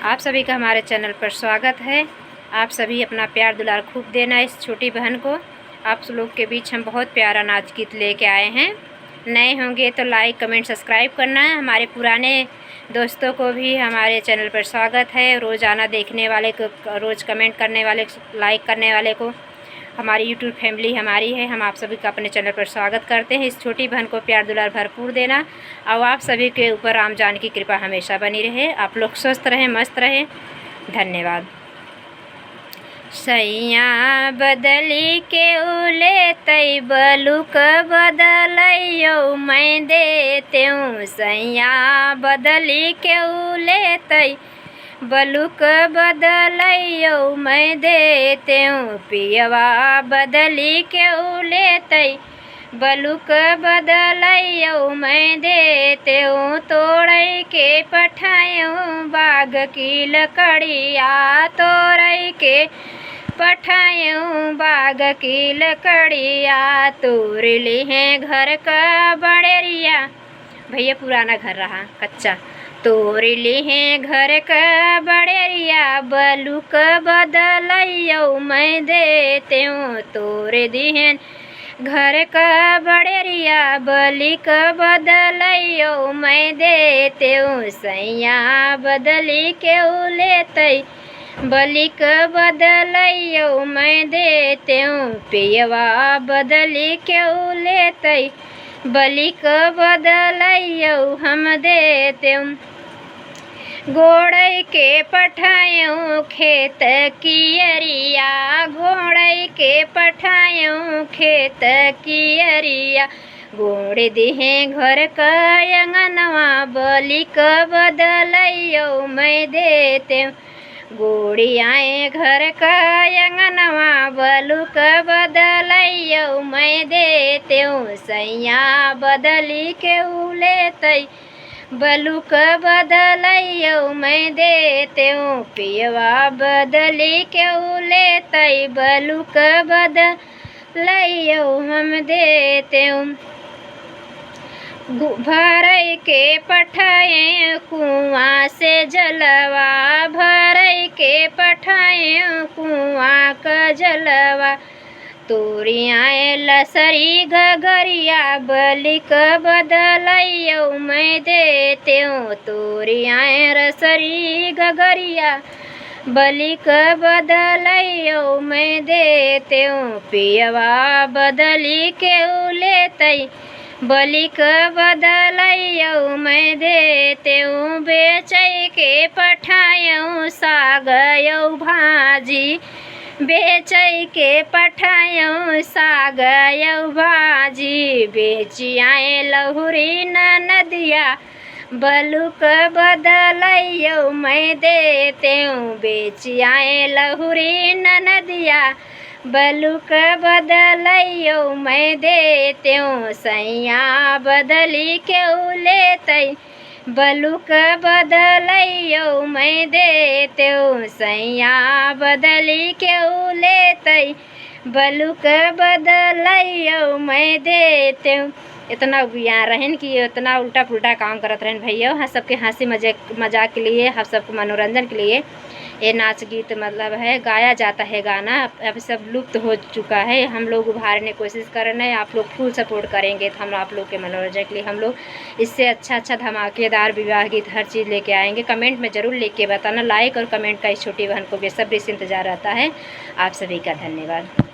आप सभी का हमारे चैनल पर स्वागत है। आप सभी अपना प्यार दुलार खूब देना इस छोटी बहन को। आप लोग के बीच हम बहुत प्यारा नाच गीत लेके आए हैं। नए होंगे तो लाइक कमेंट सब्सक्राइब करना है। हमारे पुराने दोस्तों को भी हमारे चैनल पर स्वागत है। रोज़ाना देखने वाले को, रोज़ कमेंट करने वाले, लाइक करने वाले को हमारी यूट्यूब फैमिली हमारी है। हम आप सभी का अपने चैनल पर स्वागत करते हैं। इस छोटी बहन को प्यार दुलार भरपूर देना और आप सभी के ऊपर राम जान की कृपा हमेशा बनी रहे। आप लोग स्वस्थ रहें, मस्त रहें। धन्यवाद। सैया बदली के उले तई बलुक बदलैयो मैं देते हूँ। सैया बदली के उले तई बलुक बदलैयो मैं देते हूँ। पियवा बदली के उले तई बलुक बदलैयो मैं देते हूँ। तोड़ै के पठायूँ बाग की लकड़िया, तोड़ै के पठायूँ बाग की लकड़िया। तोड़ ली है घर का बड़ेरिया, भैया पुराना घर रहा कच्चा। तोड़ ली है घर का बड़ेरिया, बलुक बदलैयो मैं देते हूँ। तोड़ दी है घर का बड़ेरिया, बलिक बदलैयो मैं देते हूँ। सैया बदली के उले तई बलिक बदलैयो मैं देते हूँ। पियवा बदली के उले तई बलिक बदलैयो हम देते हूँ। घोड़ै के पठायूँ खेत की अरिया, घोड़ै के पठायूँ खेत की अरिया। घोड़े दिहे घर का अंगनवा, बलिक बदलैयो मैं देते हूँ। गोड़ियाए घर का अंगनवा, बलुक बदलैयो मैं देते हूँ। सैया बदली के उले तई बलुक बदलैयो मैं देते हूँ। पियवा बदली के उले तई बलुक बदलैयो हम देते हूँ। भरै के पठाए कुआँ से जलवा, भरै के पठाए कुआँ का जलवा। तोरियाए लसरी गगरिया, बलिक बदलैयो मैं देते हूँ। तोरियाए रसरी गगरिया, बलिक बदलैयो मैं देते हूँ। पियवा बदली के उले तई बलिक बदलैयो मैं देते हूँ। बेचै के पठायूँ सागयो भाजी, बेचै के पठायूँ सागयो भाजी। बेचियाए लहुरी नदिया, बलुक बदलैयो मैं देते हूँ। बेचियाए लहुरी नदिया, बलुक बदलैयो मैं देते हूँ। सैया बदली के उले तई बलुक बदलैयो मैं देते हूँ। सैया बदली के उले तई बलुक बदलैयो मैं देते हूँ। इतना यहाँ रहन कि इतना उल्टा पुल्टा काम करत रहन भैया। हाँ, सबके हंसी मजाक के लिए, हम सबको मनोरंजन के लिए ये नाच गीत मतलब है गाया जाता है गाना। अब सब लुप्त हो चुका है। हम लोग उभारने की कोशिश कर रहे हैं। आप लोग फुल सपोर्ट करेंगे तो हम आप लोग के मनोरंजन के लिए हम लोग इससे अच्छा धमाकेदार विवाह गीत हर चीज़ लेके आएंगे। कमेंट में ज़रूर लेके बताना। लाइक और कमेंट का इस छोटी बहन को बेसब्री से इंतज़ार रहता है। आप सभी का धन्यवाद।